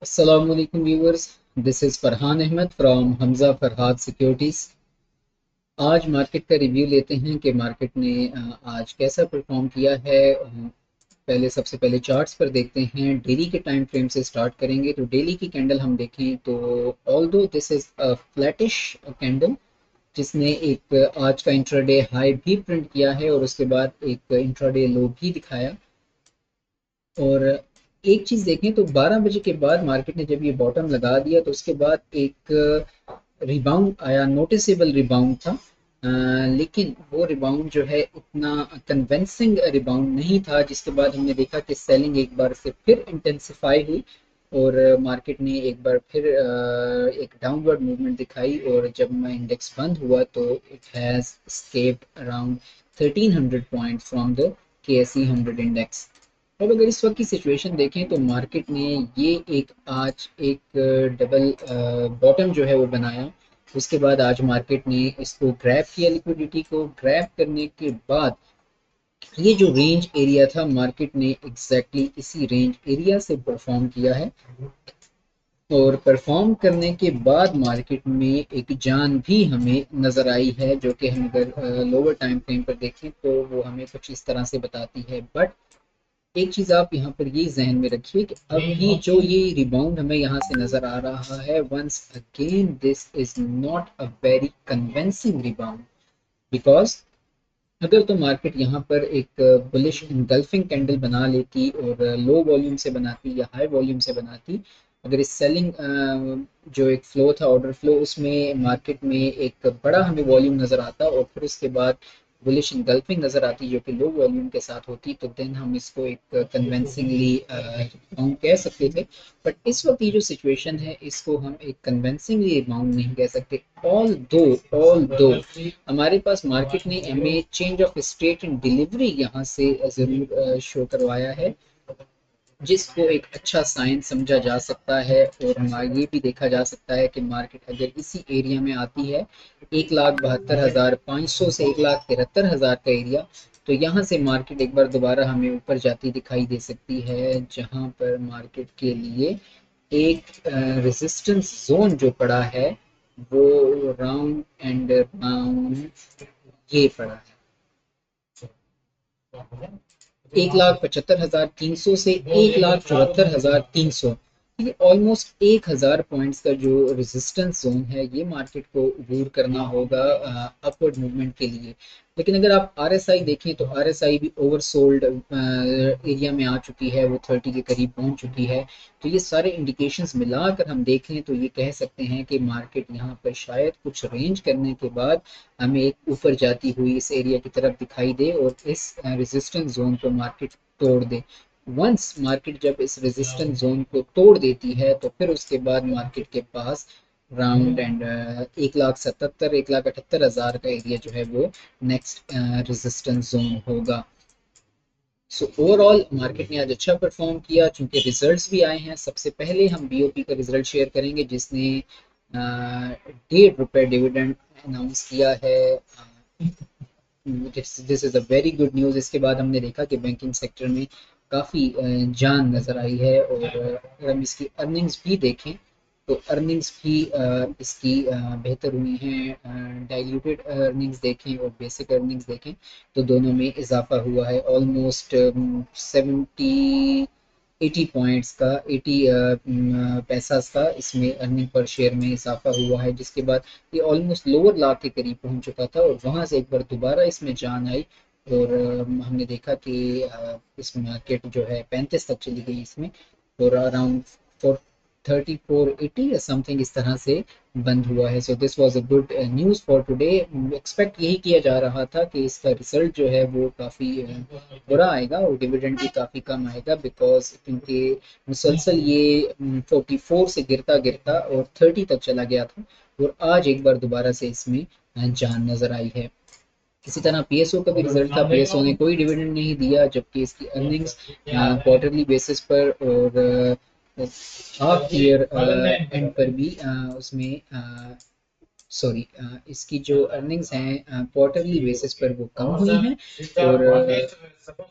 Assalamu alaikum viewers. This is Farhan Ahmed from Hamza Farhad Securities. आज market का review लेते हैं कि मार्केट ने आज कैसा परफॉर्म किया है। पहले सबसे पहले चार्ट्स पर देखते हैं। डेली के टाइम फ्रेम से स्टार्ट करेंगे तो डेली की कैंडल हम देखें तो although this is a flattish candle जिसने एक आज का इंट्राडे हाई भी प्रिंट किया है और उसके बाद एक इंट्राडे लो भी दिखाया। और एक चीज देखें तो 12 बजे के बाद मार्केट ने जब ये बॉटम लगा दिया तो उसके बाद एक रिबाउंड आया, नोटिसेबल रिबाउंड था। लेकिन वो रिबाउंड जो है उतना कन्विंसिंग रिबाउंड नहीं था, जिसके बाद हमने देखा कि सेलिंग एक बार से फिर इंटेंसिफाई हुई और मार्केट ने एक बार फिर एक डाउनवर्ड मूवमेंट दिखाई। और जब इंडेक्स बंद हुआ तो it has escaped around 1300 point from the KSE 100 index. अब अगर इस वक्त की सिचुएशन देखें तो मार्केट ने ये एक आज एक डबल बॉटम जो है वो बनाया। उसके बाद आज मार्केट ने इसको ग्रैब किया, लिक्विडिटी को ग्रैब करने के बाद ये जो रेंज एरिया था मार्केट ने एग्जैक्टली इसी रेंज एरिया से परफॉर्म किया है। और परफॉर्म करने के बाद मार्केट में एक जान भी हमें नजर आई है, जो कि हम अगर लोअर टाइम फ्रेम पर देखें तो वो हमें कुछ इस तरह से बताती है। बट एक चीज आप यहाँ पर ये जहन में रखिए कि अभी जो ये रिबाउंड हमें यहाँ से नजर आ रहा है, once again this is not a very convincing rebound. Because अगर तो मार्केट यहाँ पर एक बुलिश इनगल्फिंग कैंडल बना लेती और लो वॉल्यूम से बनाती या हाई वॉल्यूम से बनाती, अगर इस सेलिंग जो एक फ्लो था, ऑर्डर फ्लो, उसमें मार्केट में एक बड़ा हमें वॉल्यूम नजर आता और फिर उसके बाद बुलिश इनगल्फिंग नजर आती जो कि लो वॉल्यूम के साथ होती, तो देन हम इसको एक कन्वेंसिंगली बाउंड कह सकते थे। बट इस वक्त ये जो सिचुएशन है इसको हम एक कन्वेंसिंगली बाउंड नहीं कह सकते। ऑल दो हमारे पास मार्केट ने हमें change of state in delivery यहाँ से जरूर शो करवाया है, जिसको एक अच्छा साइन समझा जा सकता है। और ये भी देखा जा सकता है कि मार्केट अगर इसी एरिया में आती है 1,72,500 से 1,73,000 का एरिया, तो यहाँ से मार्केट एक बार दोबारा हमें ऊपर जाती दिखाई दे सकती है, जहाँ पर मार्केट के लिए एक रेजिस्टेंस जोन जो पड़ा है वो राउंड एंड राउंड ये पड़ा है 1,75,300 से 1,74,300। ये ऑलमोस्ट 1,000 पॉइंट्स का जो रेजिस्टेंस जोन है ये मार्केट को अबूर करना होगा अपवर्ड मूवमेंट के लिए। लेकिन अगर आप RSI देखें तो RSI भी ओवरसोल्ड एरिया में आ चुकी है, वो 30 के करीब पहुंच चुकी है। तो ये सारे इंडिकेशंस मिलाकर हम देखें तो ये कह सकते हैं कि मार्केट यहाँ पर शायद कुछ रेंज करने के बाद हमें एक ऊपर जाती हुई इस एरिया की तरफ दिखाई दे और इस रेजिस्टेंस जोन को मार्केट तोड़ दे। वंस मार्केट जब इस रेजिस्टेंस जोन को तोड़ देती है तो फिर उसके बाद मार्केट के पास राउंड एंड 1,77,000 1,78,000 का एरिया जो है वो नेक्स्ट रेजिस्टेंस जोन होगा। सो ओवरऑल मार्केट ने आज अच्छा परफॉर्म किया चूंकि रिजल्ट्स भी आए हैं। सबसे पहले हम BOP का रिजल्ट शेयर करेंगे जिसने ₹1.5 डिविडेंड अनाउंस किया है। This is a very good news. इसके बाद हमने देखा कि बैंकिंग सेक्टर में काफ़ी जान नज़र आई है। और अगर हम इसकी अर्निंग्स भी देखें तो अर्निंग्स भी इसकी बेहतर हुई हैं। डाइल्यूटेड अर्निंग्स देखें और बेसिक अर्निंग्स देखें तो दोनों में इजाफा हुआ है। ऑलमोस्ट 80 पॉइंट्स का 80 पैसा का इसमें अर्निंग पर शेयर में इजाफा हुआ है, जिसके बाद ये ऑलमोस्ट लोअर लाख के करीब पहुंच चुका था और वहां से एक बार दोबारा इसमें जान आई। और हमने देखा कि इस मार्केट जो है 35 तक चली गई इसमें और अराउंड 3480 या समथिंग इस तरह से बंद हुआ है। So this was a good news for today. Expect यही किया जा रहा था कि इसका रिजल्ट जो है वो काफ़ी बुरा आएगा और डिविडेंड भी काफ़ी कम आएगा, बिकॉज क्योंकि मुसलसल ये 44 से गिरता गिरता और 30 तक चला गया था और आज एक बार दोबारा से इसमें जान नजर आई है। इसी तरह PSO का भी रिजल्ट था। PSO ने कोई डिविडेंड नहीं दिया, जबकि इसकी अर्निंग्स क्वार्टरली बेसिस पर और हाफ ईयर एंड पर भी उसमें सॉरी इसकी जो अर्निंग्स हैं क्वार्टरली बेसिस पर वो कम हुई हैं और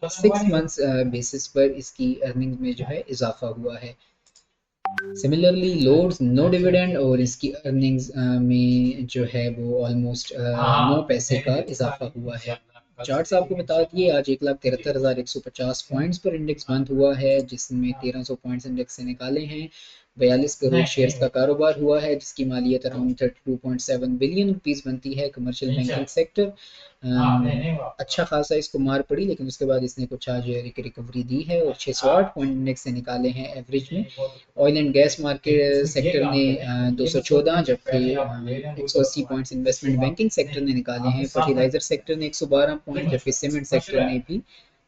6 मंथ्स बेसिस पर इसकी अर्निंग में जो है इजाफा हुआ है। सिमिलरली लोड्स नो डिविडेंड और इसकी अर्निंग्स में जो है वो ऑलमोस्ट 9 पैसे का इजाफा हुआ है। चार्ट्स आपको बता दिए, आज 1,73,150 पॉइंट्स पर इंडेक्स बंद हुआ है, जिसमें 1,300 पॉइंट्स इंडेक्स से निकाले हैं। 42 करोड़ शेयर्स का कारोबार हुआ है, जिसकी मालियत अराउंड 32.7 बिलियन रुपीस बनती है। कमर्शियल बैंकिंग सेक्टर अच्छा खासा इसको मार पड़ी, लेकिन उसके बाद इसने कुछ आज रिकवरी दी है और 608 पॉइंट इंडेक्स से निकाले हैं एवरेज में। Oil and gas market sector ने 214, जबकि 180 पॉइंट्स इन्वेस्टमेंट बैंकिंग सेक्टर ने निकाले हैं। फर्टिलाइजर सेक्टर ने 112 पॉइंट, जबकि सीमेंट सेक्टर ने भी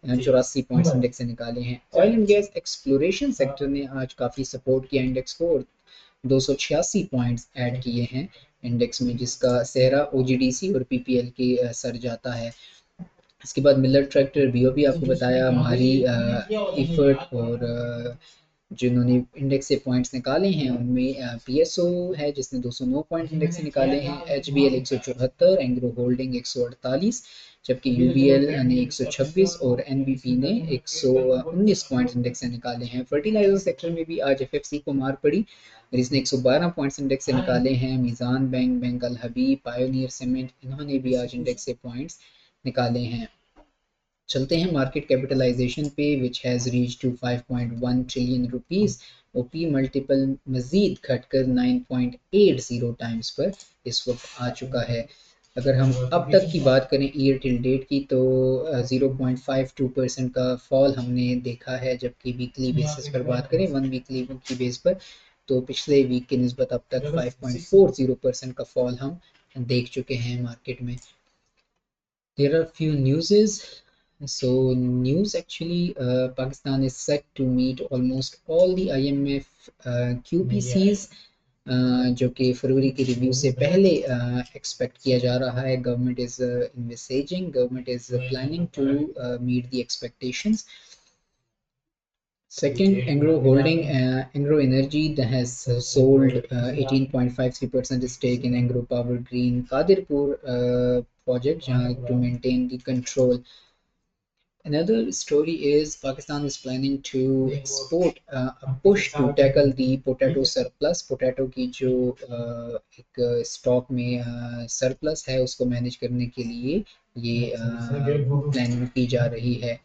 84 पॉइंट्स इंडेक्स से निकाले हैं। Oil and gas exploration sector ने आज काफ़ी सपोर्ट किया इंडेक्स को और 286 पॉइंट्स ऐड किए हैं इंडेक्स में, जिसका सेहरा ओजीडीसी और पीपीएल के सर जाता है। इसके बाद मिलर ट्रैक्टर बीओबी आपको बताया, हमारी इफर्ट और जिन्होंने इंडेक्स से पॉइंट्स निकाले हैं उनमें पीएसओ है जिसने 209 पॉइंट इंडेक्स से निकाले हैं, एचबीएल 174, एंग्रो होल्डिंग 148, जबकि यूबीएल ने 126 और एनबीपी ने 119 पॉइंट्स इंडेक्स से निकाले हैं। फर्टिलाइजर सेक्टर में भी आज एफएफसी को मार पड़ी और इसने 112 पॉइंट्स इंडेक्स से निकाले हैं। मीज़ान बैंक, बैंक अल हबीब, पायोनियर सीमेंट, इन्होंने भी आज इंडेक्स से पॉइंट्स निकाले हैं। चलते हैं मार्केट कैपिटलाइजेशन पे, which has reach to 5.1 trillion rupees. OP multiple मजीद घटकर 9.80 टाइम्स पर इस वक्त आ चुका है। अगर हम अब तक की बात करें ईयर टिल डेट की, तो 0.52% का फॉल हमने देखा है, जबकि वीकली बेसिस पर बात करें, वन वीकली की बेस पर, तो पिछले वीक की निस्बत अब तक 5.40% का फॉल हम देख चुके हैं मार्केट में। There are few newses. So news actually, Pakistan is set to meet almost all the IMF QPCs, जो कि फरवरी के रिव्यू से पहले एक्सपेक्ट किया जा रहा है। Government is envisaging, government is planning to meet the expectations. Second, Engro Holding, Engro Energy that has sold 18.53% stake in Engro Power Green Kadirpur project to maintain the control. Another story is Pakistan is planning to export a push to tackle the potato surplus. Potato की जो एक stock में surplus है उसको manage करने के लिए ये प्लानिंग की जा रही है।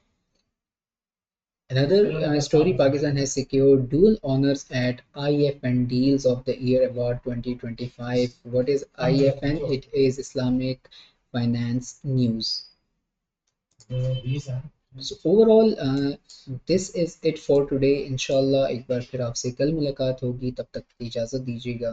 Another story, Pakistan has secured dual honors at IFN Deals of the Year Award 2025. What is IFN? It is Islamic Finance News. So overall, this is it for today. इंशाल्लाह एक बार फिर आपसे कल मुलाकात होगी, तब तक इजाज़त दीजिएगा।